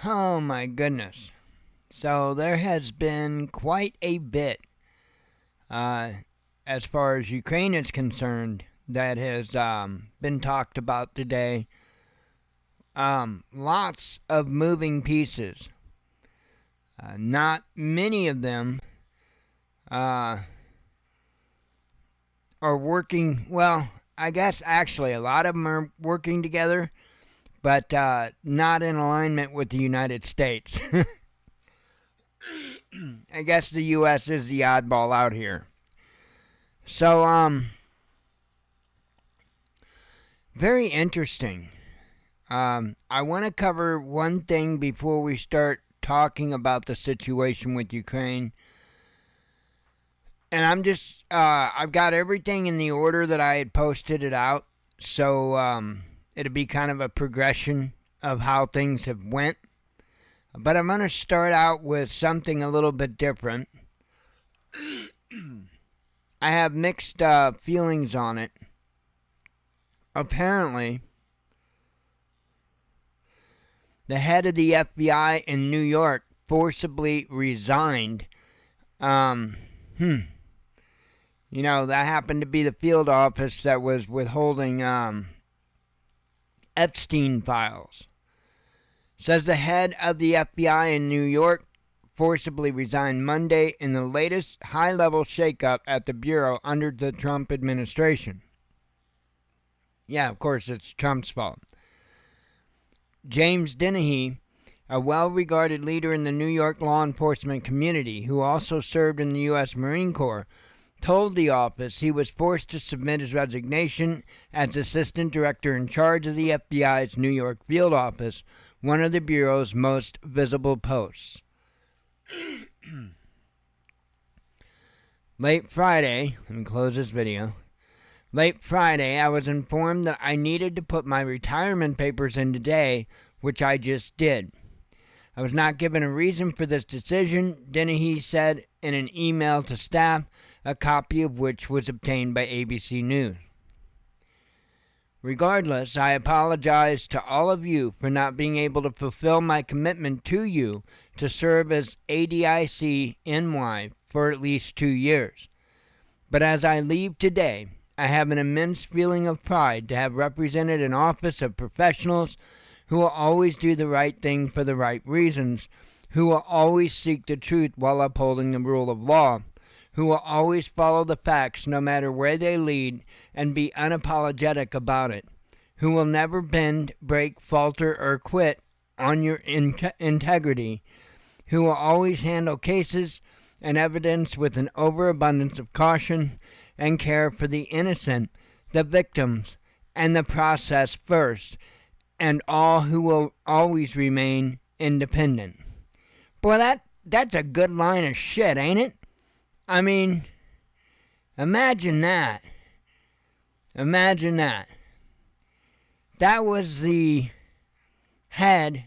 Oh my goodness. So there has been quite a bit uh, as far as Ukraine is concerned that has been talked about today. Lots of moving pieces. Not many of them are working. Well, I guess actually a lot of them are working together, but not in alignment with the United States. I guess the U.S. is the oddball out here. So, very interesting. I want to cover one thing before we start talking about the situation with Ukraine. And I've got everything in the order that I had posted it out. So, it'll be kind of a progression of how things have went. But I'm going to start out with something a little bit different. I have mixed feelings on it. Apparently, the head of the FBI in New York forcibly resigned. You know, that happened to be the field office that was withholding Epstein files. Says the head of the FBI in New York forcibly resigned Monday in the latest high-level shakeup at the Bureau under the Trump administration. Yeah, of course, it's Trump's fault. James Dennehy, a well-regarded leader in the New York law enforcement community who also served in the U.S. Marine Corps, told the office he was forced to submit his resignation as assistant director in charge of the FBI's New York field office, one of the Bureau's most visible posts. Late Friday, let me close this video. Late Friday, I was informed that I needed to put my retirement papers in today, which I just did. I was not given a reason for this decision, Dennehy said in an email to staff, a copy of which was obtained by ABC News. Regardless, I apologize to all of you for not being able to fulfill my commitment to you to serve as ADIC NY for at least 2 years. But as I leave today, I have an immense feeling of pride to have represented an office of professionals who will always do the right thing for the right reasons, who will always seek the truth while upholding the rule of law, who will always follow the facts no matter where they lead and be unapologetic about it, who will never bend, break, falter, or quit on your integrity, who will always handle cases and evidence with an overabundance of caution and care for the innocent, the victims, and the process first, and all who will always remain independent. Boy, that's a good line of shit, ain't it? I mean, imagine that. Imagine that. That was the head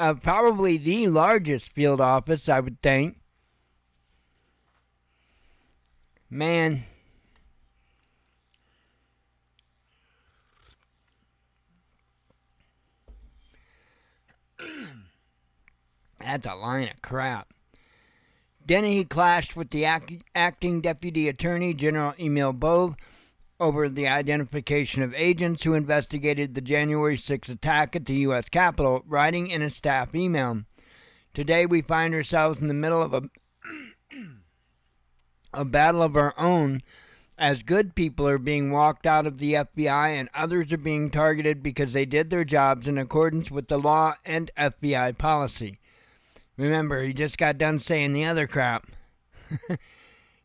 of probably the largest field office, I would think. Man. That's a line of crap. Dennehy clashed with the acting Deputy Attorney General Emil Bove over the identification of agents who investigated the January 6th attack at the U.S. Capitol, writing in a staff email. Today we find ourselves in the middle of a battle of our own, as good people are being walked out of the FBI and others are being targeted because they did their jobs in accordance with the law and FBI policy. Remember, he just got done saying the other crap.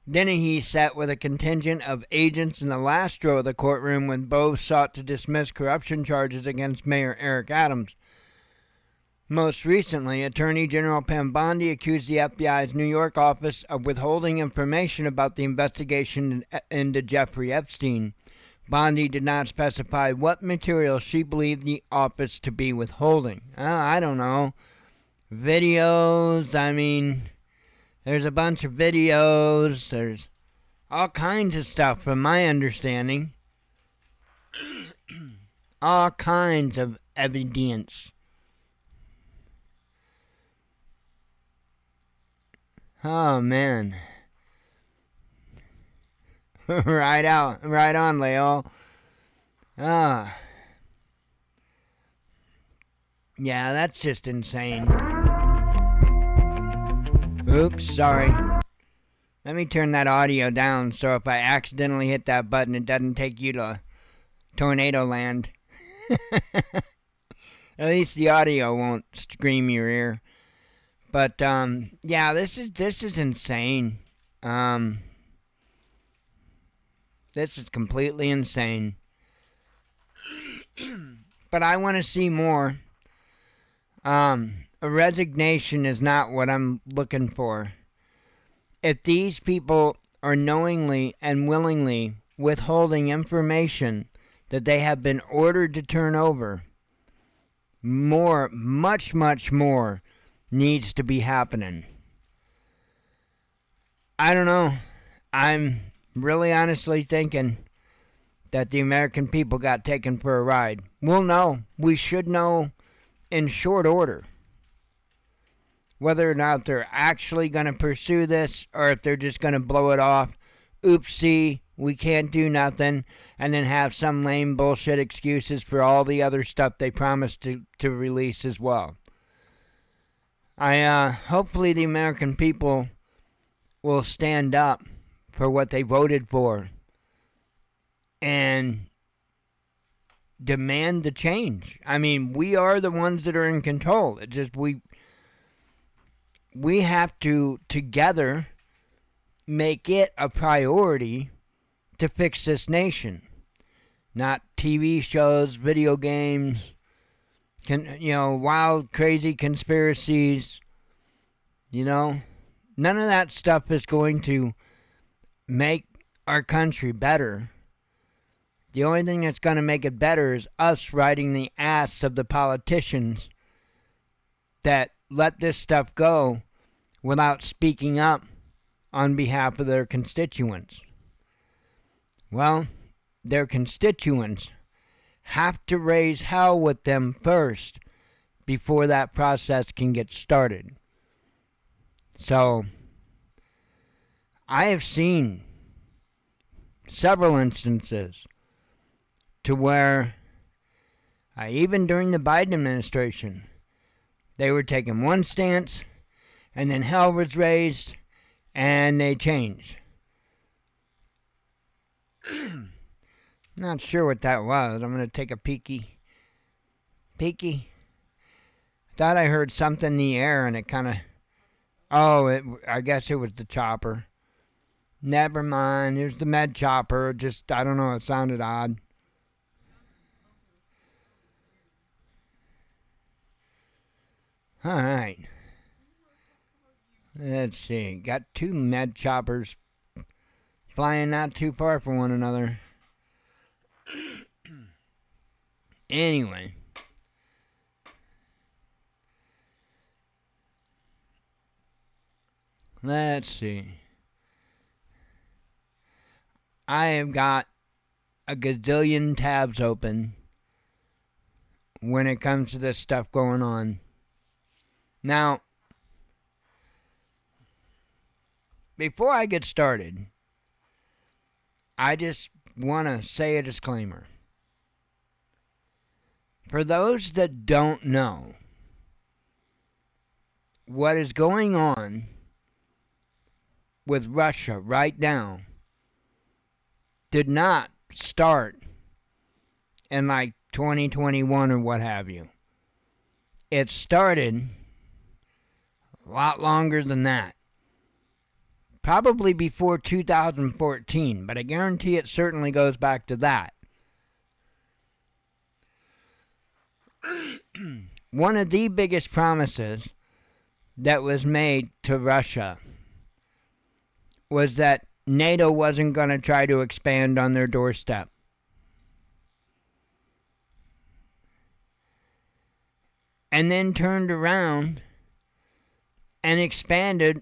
Dennehy sat with a contingent of agents in the last row of the courtroom when Bove sought to dismiss corruption charges against Mayor Eric Adams. Most recently, Attorney General Pam Bondi accused the FBI's New York office of withholding information about the investigation into Jeffrey Epstein. Bondi did not specify what material she believed the office to be withholding. I don't know. Videos, I mean, there's a bunch of videos, there's all kinds of stuff from my understanding. all kinds of evidence. Oh, man. Right on, Leo. Ah. Yeah, that's just insane. Oops, sorry. Let me turn that audio down so if I accidentally hit that button, it doesn't take you to tornado land. At least the audio won't scream your ear. But yeah, this is insane. This is completely insane. But I want to see more. A resignation is not what I'm looking for. If these people are knowingly and willingly withholding information that they have been ordered to turn over, much more needs to be happening. I don't know. I'm really honestly thinking that the American people got taken for a ride. We'll know. We should know in short order whether or not they're actually going to pursue this or if they're just going to blow it off. Oopsie, we can't do nothing, and then have some lame bullshit excuses for all the other stuff they promised to release as well. Hopefully the American people will stand up for what they voted for and demand the change. I mean, we are the ones that are in control. It's just we have to together make it a priority to fix this nation. Not TV shows, video games, wild, crazy conspiracies. None of that stuff is going to make our country better. The only thing that's going to make it better is us riding the ass of the politicians that let this stuff go without speaking up on behalf of their constituents. Well, their constituents have to raise hell with them first before that process can get started. So, I have seen several instances to where, even during the Biden administration, they were taking one stance, and then hell was raised, and they changed. Not sure what that was. I'm going to take a peeky. Thought I heard something in the air, and it kind of... I guess it was the chopper. Never mind. There's the med chopper. Just, I don't know. It sounded odd. Alright. Let's see. Got two med choppers flying not too far from one another. Anyway. Let's see. I have got a gazillion tabs open when it comes to this stuff going on. Now, before I get started, I just want to say a disclaimer. For those that don't know what is going on with Russia right now did not start in like 2021 or what have you. It started a lot longer than that. Probably before 2014, but I guarantee it certainly goes back to that. One of the biggest promises that was made to Russia was that NATO wasn't going to try to expand on their doorstep. And then turned around and expanded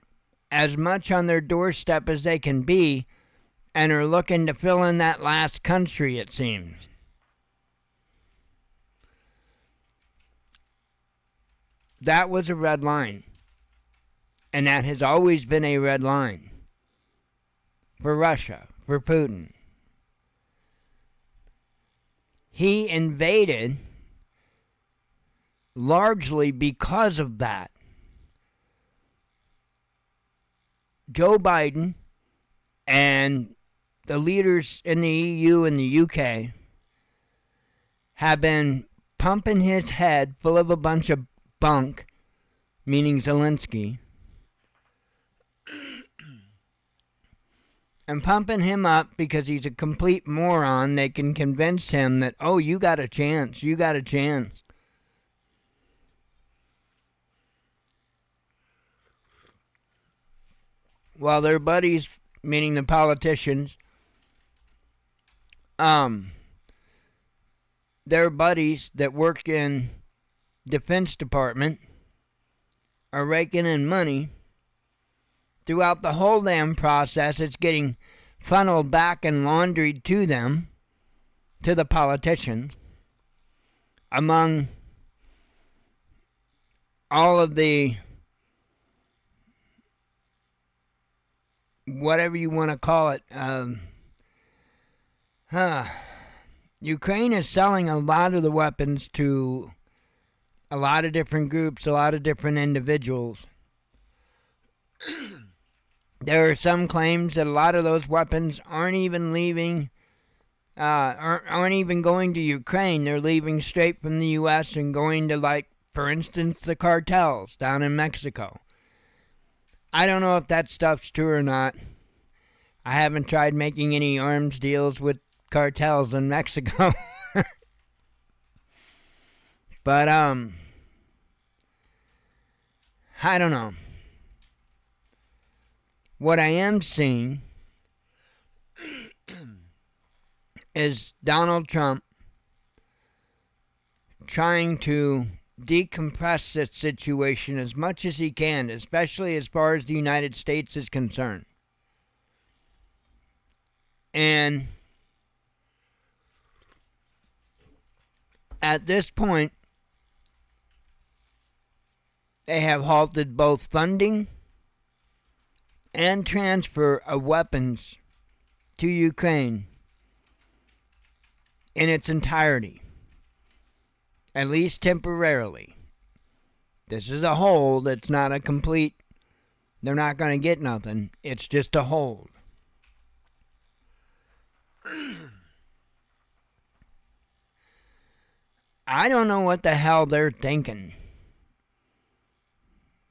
as much on their doorstep as they can be, and are looking to fill in that last country, it seems. that was a red line. And that has always been a red line for Russia, for Putin. He invaded largely because of that. Joe Biden and the leaders in the EU and the UK have been pumping his head full of a bunch of bunk, meaning Zelensky, and pumping him up because he's a complete moron. They can convince him that, oh, you got a chance, you got a chance. While their buddies, meaning the politicians, their buddies that work in Defense Department are raking in money. Throughout the whole damn process, it's getting funneled back and laundered to them, to the politicians, among all of the, whatever you want to call it, Ukraine is selling a lot of the weapons to a lot of different groups, a lot of different individuals. There are some claims that a lot of those weapons aren't even leaving, aren't even going to Ukraine. They're leaving straight from the U.S. and going to, like, for instance, the cartels down in Mexico. I don't know if that stuff's true or not. I haven't tried making any arms deals with cartels in Mexico. But, I don't know. What I am seeing is Donald Trump trying to decompress this situation as much as he can, especially as far as the United States is concerned. And at this point, they have halted both funding and transfer of weapons to Ukraine in its entirety, at least temporarily. This is a hold. It's not a complete, they're not going to get nothing. It's just a hold. I don't know what the hell they're thinking.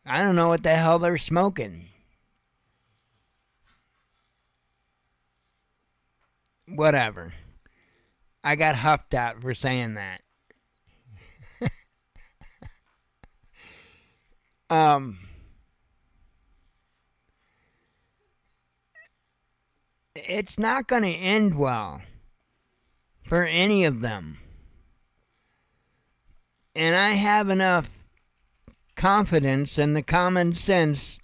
I don't know what the hell they're smoking. Whatever. I got huffed at for saying that. It's not going to end well for any of them. And I have enough confidence in the common sense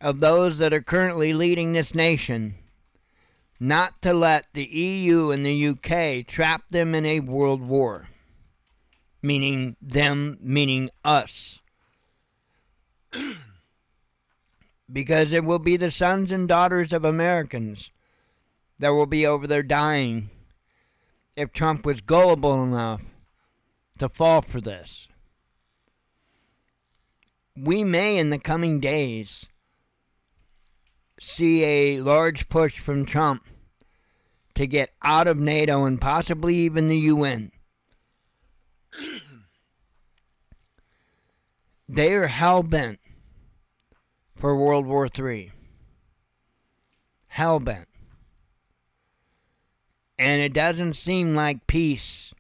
of those that are currently leading this nation not to let the EU and the UK trap them in a world war. Meaning them, meaning us. Because it will be the sons and daughters of Americans that will be over there dying if Trump was gullible enough to fall for this. We may, in the coming days, see a large push from Trump to get out of NATO and possibly even the UN. They are hell-bent for World War III. Hell-bent. And it doesn't seem like peace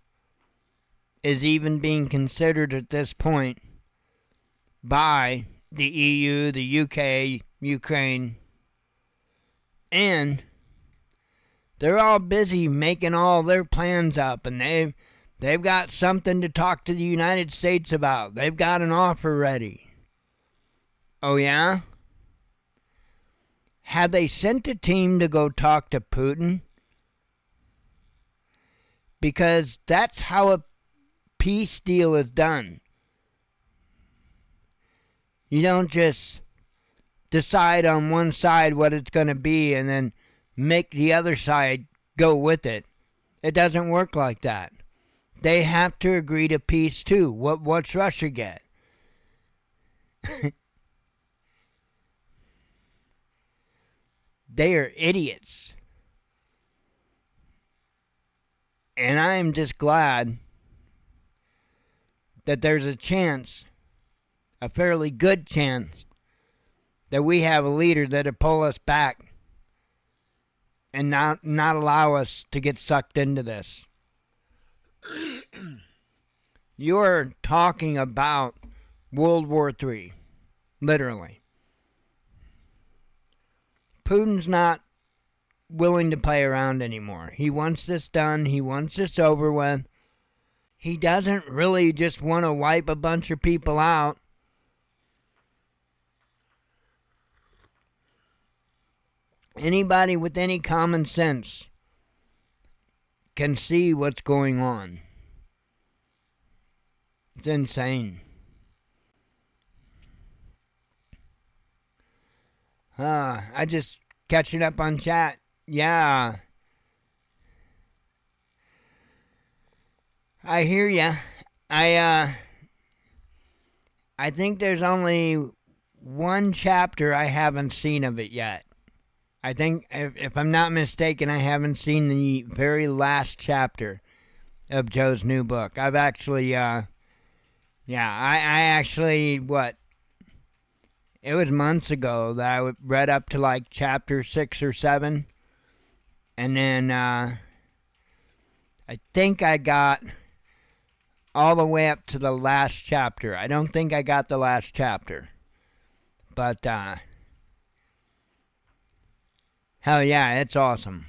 is even being considered at this point by the EU, the UK, Ukraine, and they're all busy making all their plans up, and they've got something to talk to the United States about. They've got an offer ready. Oh yeah? Have they sent a team to go talk to Putin? Because that's how a peace deal is done. You don't just decide on one side what it's going to be and then make the other side go with it. It doesn't work like that. They have to agree to peace too. What's Russia get? They are idiots. And I'm just glad that there's a chance, a fairly good chance, that we have a leader that'll pull us back and not allow us to get sucked into this. You're talking about World War III, literally. Putin's not willing to play around anymore. He wants this done. He wants this over with. He doesn't really just want to wipe a bunch of people out. Anybody with any common sense can see what's going on. It's insane. I just catching up on chat. Yeah. I hear ya. I think there's only one chapter I haven't seen of it yet. I think, if I'm not mistaken, I haven't seen the very last chapter of Joe's new book. I've actually, I actually, it was months ago that I read up to like chapter 6 or 7. And then, I think I got all the way up to the last chapter. I don't think I got the last chapter. But, hell yeah, it's awesome.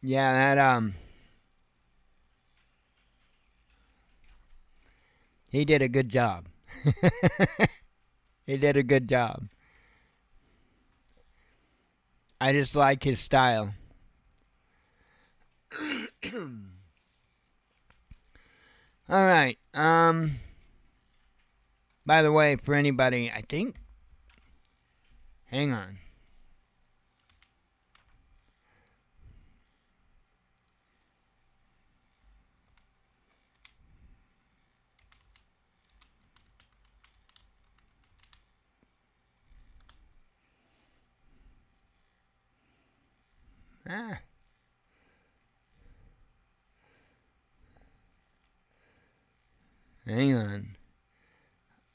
Yeah, that, he did a good job. He did a good job. I just like his style. All right. By the way, for anybody, I think. Hang on. Hang on.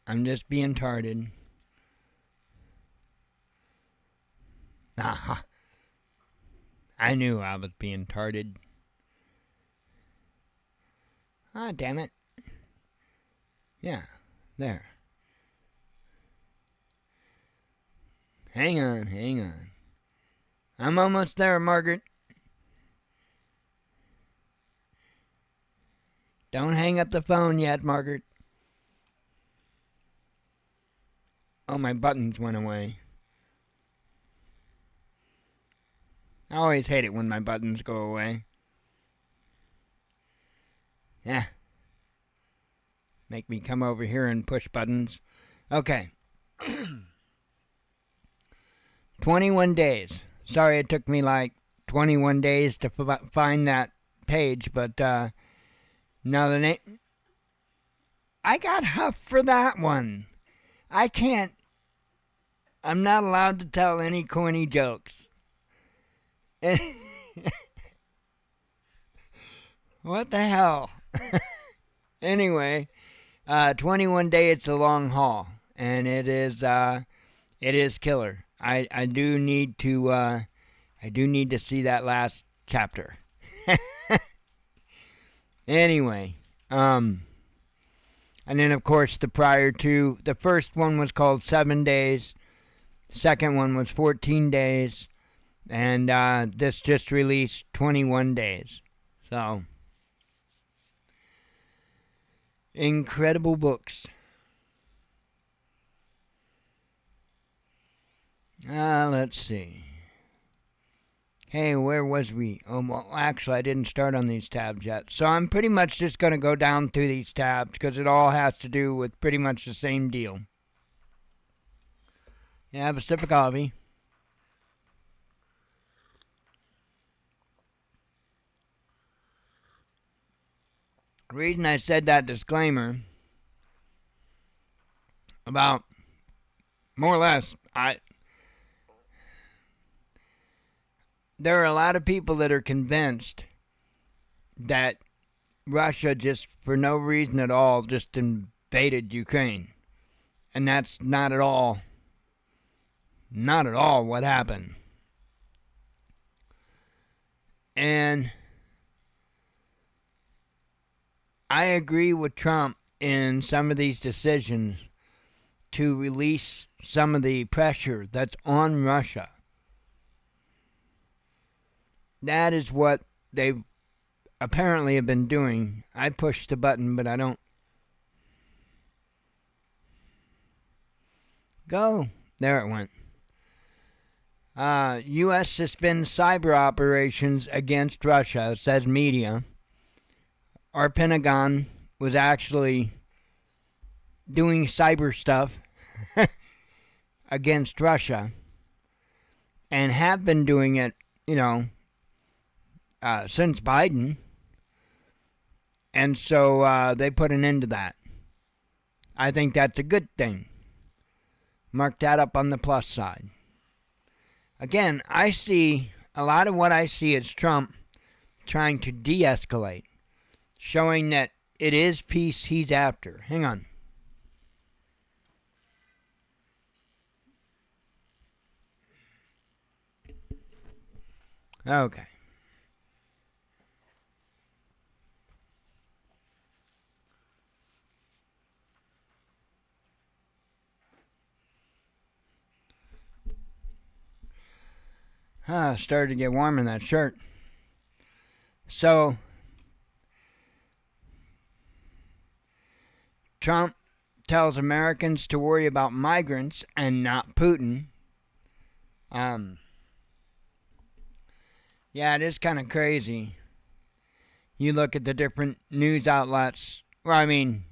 I'm just being tarded. Aha. I knew I was being tarded. Ah, damn it. Yeah, there. Hang on. I'm almost there, Margaret. Don't hang up the phone yet, Margaret. Oh, my buttons went away. I always hate it when my buttons go away. Yeah. Make me come over here and push buttons. Okay. 21 days. Sorry it took me like 21 days to find that page, but now the name. I got huffed for that one. I can't. I'm not allowed to tell any corny jokes. What the hell? Anyway, 21 Day, It's a Long Haul, and it is killer. I do need to see that last chapter. Anyway, and then of course the prior to, the first one was called 7 Days, second one was 14 Days, and this just released 21 Days. So, incredible books. Let's see. Hey, where was we? Oh, well, actually, I didn't start on these tabs yet. So I'm pretty much just going to go down through these tabs because it all has to do with pretty much the same deal. Yeah, have a sip of coffee. The reason I said that disclaimer about more or less, there are a lot of people that are convinced that Russia just for no reason at all just invaded Ukraine. And that's not at all what happened. And I agree with Trump in some of these decisions to release some of the pressure that's on Russia. That is what they apparently have been doing. I pushed the button, but I don't. Go. There it went. U.S. suspends cyber operations against Russia, says media. Our Pentagon was actually doing cyber stuff against Russia and have been doing it, since Biden. And so they put an end to that. I think that's a good thing. Mark that up on the plus side. Again, I see a lot of what I see is Trump trying to de-escalate, showing that it is peace he's after. Hang on. Okay. Started to get warm in that shirt. So, Trump tells Americans to worry about migrants and not Putin. Yeah, it is kind of crazy. You look at the different news outlets. Well, I mean,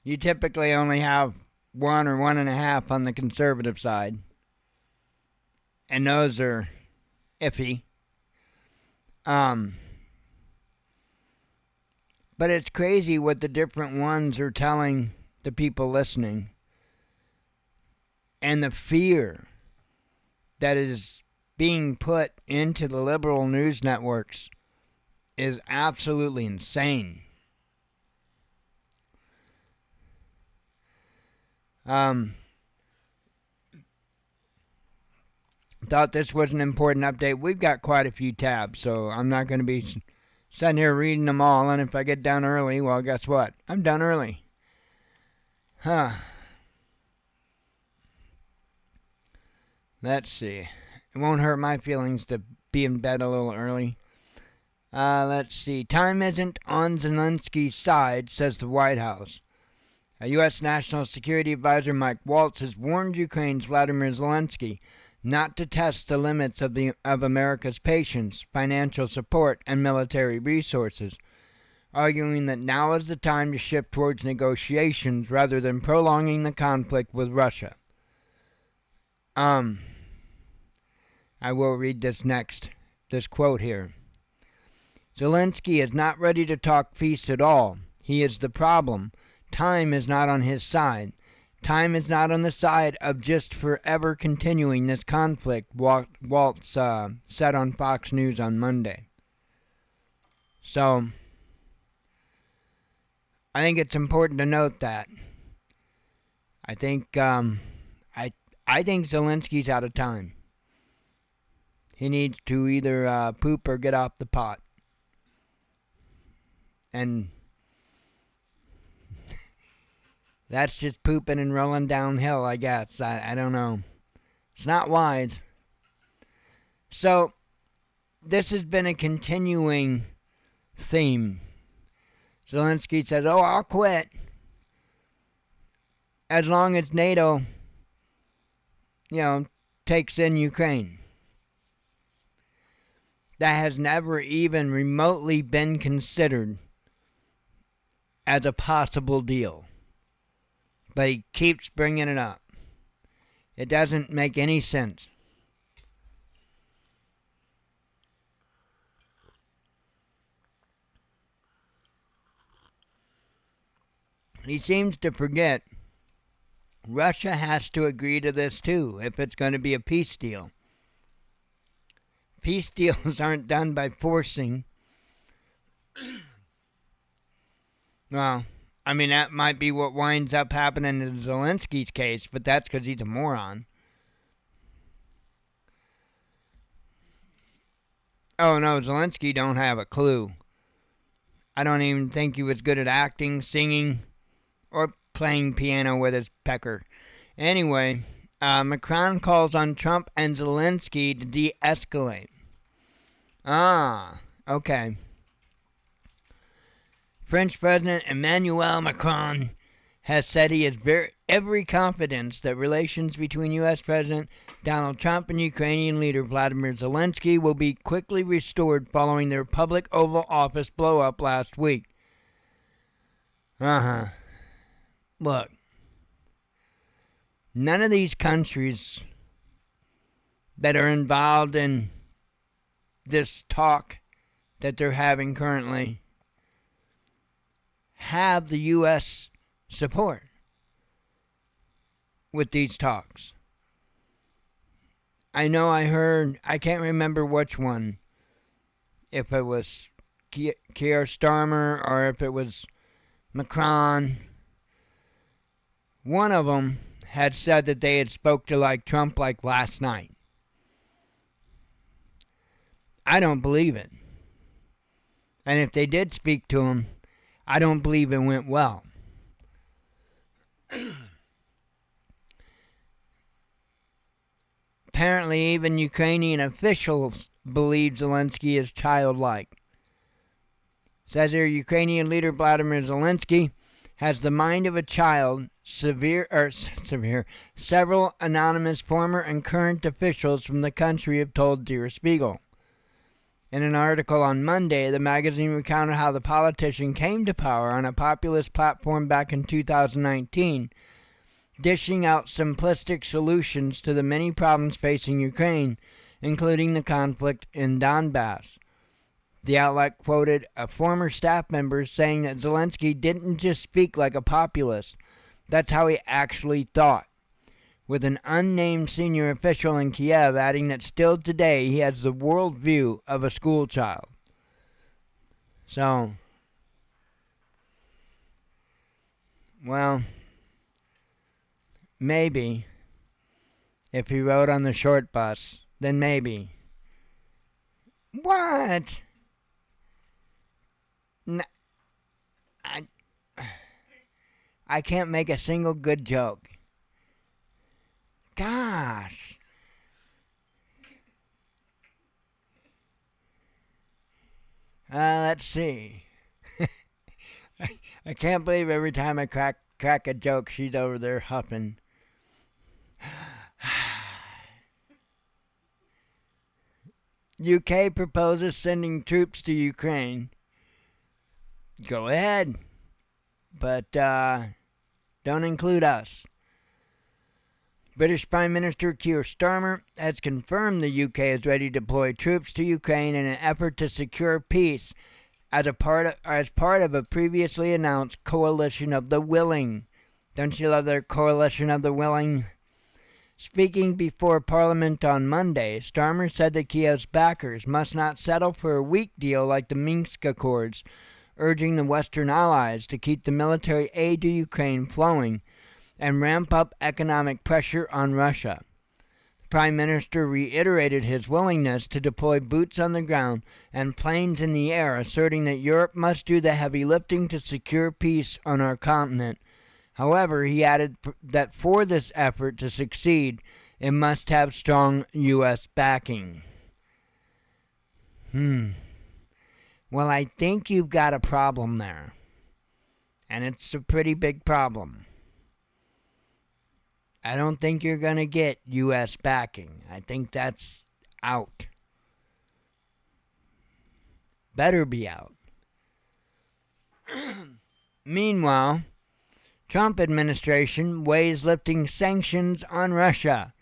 you typically only have one or one and a half on the conservative side. And those are iffy. But it's crazy what the different ones are telling the people listening. And the fear that is being put into the liberal news networks is absolutely insane. Thought this was an important update. We've got quite a few tabs, so I'm not going to be sitting here reading them all. And if I get done early, well, guess what? I'm done early. Let's see. It won't hurt my feelings to be in bed a little early. Let's see. Time isn't on Zelensky's side, says the White House. U.S. National Security Advisor Mike Waltz has warned Ukraine's Vladimir Zelensky not to test the limits of America's patience, financial support, and military resources, arguing that now is the time to shift towards negotiations rather than prolonging the conflict with Russia. I will read this quote here. Zelensky is not ready to talk peace at all. He is the problem. Time is not on his side. Time is not on the side of just forever continuing this conflict, Waltz said on Fox News on Monday. So, I think it's important to note that. I think Zelensky's out of time. He needs to either poop or get off the pot. And that's just pooping and rolling downhill, I guess. I don't know. It's not wise. So, this has been a continuing theme. Zelensky says, I'll quit as long as NATO, takes in Ukraine. that has never even remotely been considered as a possible deal. But he keeps bringing it up. It doesn't make any sense. He seems to forget Russia has to agree to this too if it's going to be a peace deal. Peace deals aren't done by forcing. Well, I mean, that might be what winds up happening in Zelensky's case, but that's because he's a moron. Oh no, Zelensky don't have a clue. I don't even think he was good at acting, singing, or playing piano with his pecker. Anyway, Macron calls on Trump and Zelensky to de-escalate. Ah, okay. French President Emmanuel Macron has said he has every confidence that relations between U.S. President Donald Trump and Ukrainian leader Vladimir Zelensky will be quickly restored following their public Oval Office blow-up last week. Look, none of these countries that are involved in this talk that they're having currently have the U.S. support with these talks. I know I heard, I can't remember which one, if it was Keir Starmer or if it was Macron. One of them had said that they had spoke to Trump last night. I don't believe it. And if they did speak to him, I don't believe it went well. Apparently, even Ukrainian officials believe Zelensky is childlike. Says here, Ukrainian leader Vladimir Zelensky has the mind of a child. Several anonymous former and current officials from the country have told Der Spiegel. In an article on Monday, the magazine recounted how the politician came to power on a populist platform back in 2019, dishing out simplistic solutions to the many problems facing Ukraine, including the conflict in Donbass. The outlet quoted a former staff member saying that Zelensky didn't just speak like a populist, that's how he actually thought, with an unnamed senior official in Kiev adding that still today he has the worldview of a schoolchild. So, well, maybe, if he rode on the short bus, then maybe. What? I can't make a single good joke. Gosh. Let's see. I can't believe every time I crack a joke, she's over there huffing. UK proposes sending troops to Ukraine. Go ahead. But don't include us. British Prime Minister Keir Starmer has confirmed the UK is ready to deploy troops to Ukraine in an effort to secure peace as part of a previously announced coalition of the willing. Don't you love their coalition of the willing? Speaking before Parliament on Monday, Starmer said that Kiev's backers must not settle for a weak deal like the Minsk Accords, urging the Western allies to keep the military aid to Ukraine flowing and ramp up economic pressure on Russia. The Prime Minister reiterated his willingness to deploy boots on the ground and planes in the air, asserting that Europe must do the heavy lifting to secure peace on our continent. However, he added that for this effort to succeed, it must have strong U.S. backing. Well, I think you've got a problem there. And it's a pretty big problem. I don't think you're going to get U.S. backing. I think that's out. better be out. Meanwhile, Trump administration weighs lifting sanctions on Russia.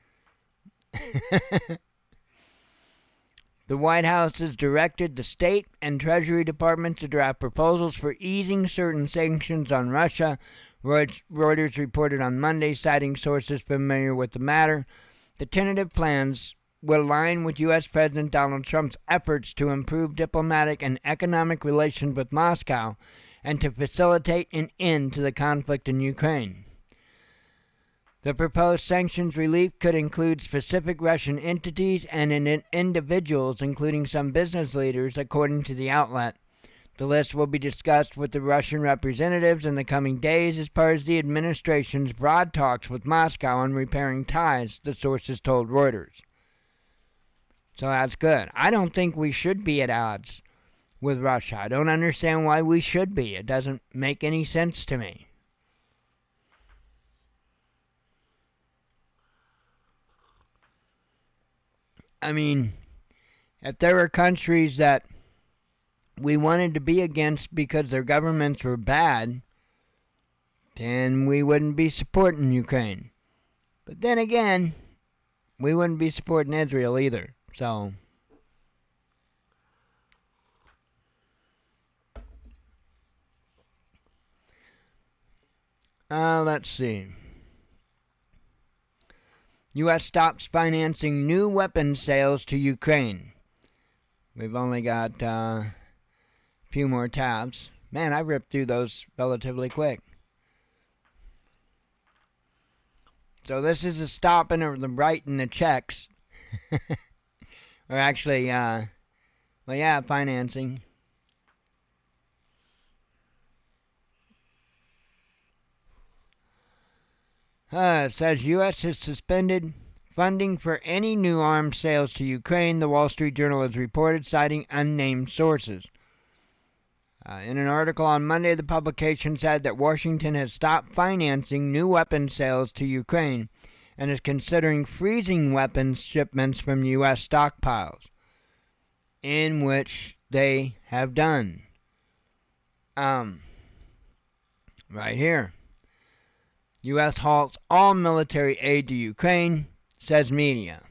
The White House has directed the State and Treasury Departments to draft proposals for easing certain sanctions on Russia, Reuters reported on Monday, citing sources familiar with the matter. The tentative plans will align with U.S. President Donald Trump's efforts to improve diplomatic and economic relations with Moscow and to facilitate an end to the conflict in Ukraine. The proposed sanctions relief could include specific Russian entities and individuals, including some business leaders, according to the outlet. The list will be discussed with the Russian representatives in the coming days as part of the administration's broad talks with Moscow on repairing ties, the sources told Reuters. So that's good. I don't think we should be at odds with Russia. I don't understand why we should be. It doesn't make any sense to me. I mean, if there were countries that we wanted to be against because their governments were bad, then we wouldn't be supporting Ukraine. But then again, we wouldn't be supporting Israel either. So, let's see. U.S. stops financing new weapons sales to Ukraine. We've only got a few more tabs. Man, I ripped through those relatively quick. So this is a stopping of the writing the checks. Or actually, financing. It says U.S. has suspended funding for any new arms sales to Ukraine, the Wall Street Journal has reported, citing unnamed sources. In an article on Monday, the publication said that Washington has stopped financing new weapons sales to Ukraine and is considering freezing weapons shipments from U.S. stockpiles, in which they have done. Right here. U.S. halts all military aid to Ukraine, says media.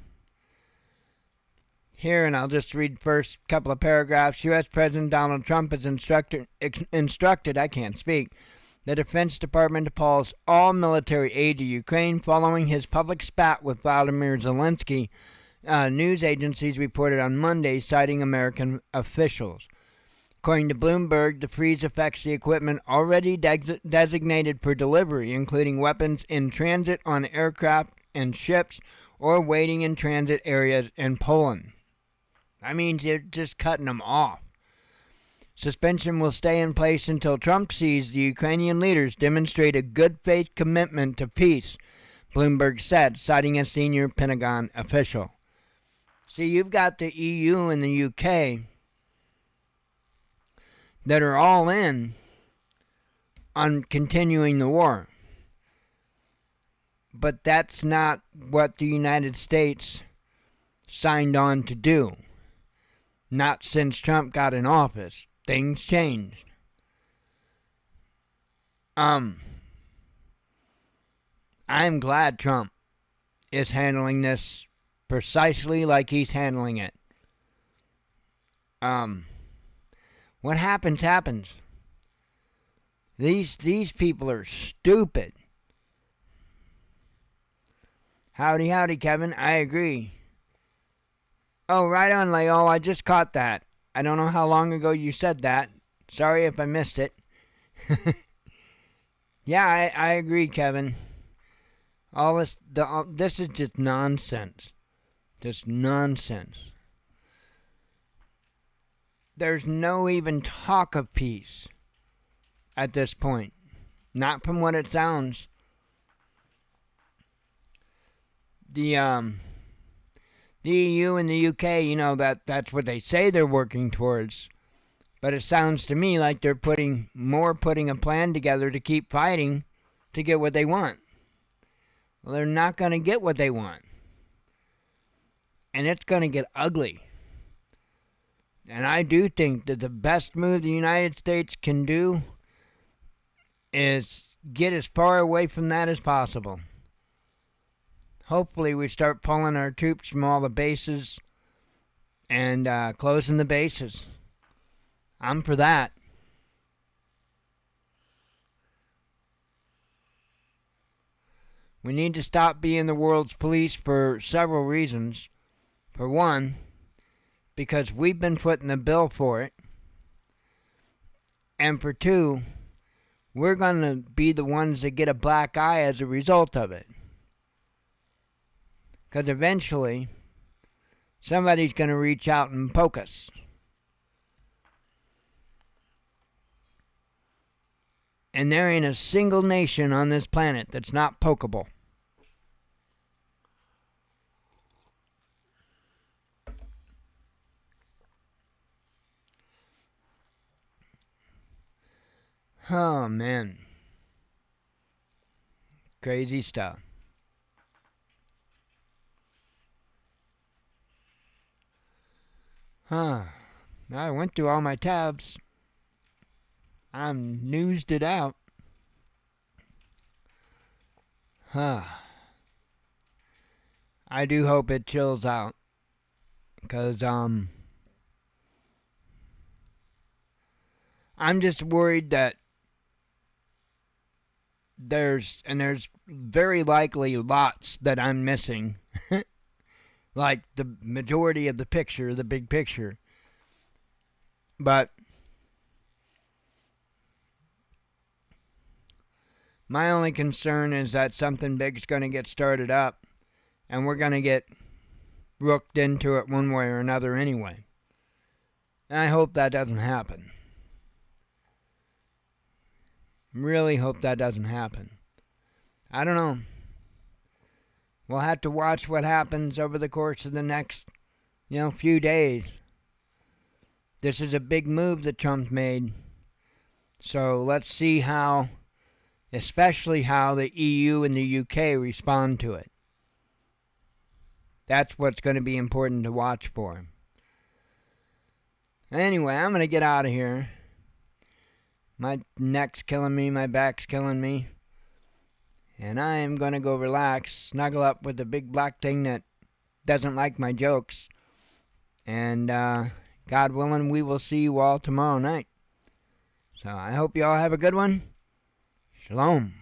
Here, and I'll just read the first couple of paragraphs. U.S. President Donald Trump has instructed, the Defense Department to pause all military aid to Ukraine following his public spat with Vladimir Zelensky, news agencies reported on Monday, citing American officials. According to Bloomberg, the freeze affects the equipment already designated for delivery, including weapons in transit on aircraft and ships or waiting in transit areas in Poland. I mean, they're just cutting them off. Suspension will stay in place until Trump sees the Ukrainian leaders demonstrate a good faith commitment to peace, Bloomberg said, citing a senior Pentagon official. See, you've got the EU and the UK that are all in on continuing the war. But that's not what the United States signed on to do. Not since Trump got in office. Things changed. I'm glad Trump is handling this precisely like he's handling it. What happens, happens. These people are stupid. Howdy, Kevin. I agree. Oh, right on, Leol. I just caught that. I don't know how long ago you said that. Sorry if I missed it. Yeah, I agree, Kevin. All this, this is just nonsense. Just nonsense. There's no even talk of peace at this point. Not from what it sounds. The EU and the UK, that's what they say they're working towards. But it sounds to me like they're putting a plan together to keep fighting to get what they want. Well, they're not going to get what they want. And it's going to get ugly. And I do think that the best move the United States can do is get as far away from that as possible. Hopefully we start pulling our troops from all the bases and closing the bases. I'm for that. We need to stop being the world's police for several reasons. For one, because we've been footing the bill for it. And for two, we're going to be the ones that get a black eye as a result of it. Because eventually, somebody's going to reach out and poke us. And there ain't a single nation on this planet that's not pokeable. Oh, man. Crazy stuff. I went through all my tabs. I'm newsed it out. I do hope it chills out. Because, I'm just worried that there's very likely lots that I'm missing. Like the majority of the picture, the big picture. But my only concern is that something big's going to get started up and we're going to get rooked into it one way or another anyway. And I hope that doesn't happen. Really hope that doesn't happen. I don't know. We'll have to watch what happens over the course of the next, few days. This is a big move that Trump's made. So let's see especially how the EU and the UK respond to it. That's what's going to be important to watch for. Anyway, I'm going to get out of here. My neck's killing me, my back's killing me. And I am going to go relax, snuggle up with the big black thing that doesn't like my jokes. And God willing, we will see you all tomorrow night. So I hope you all have a good one. Shalom.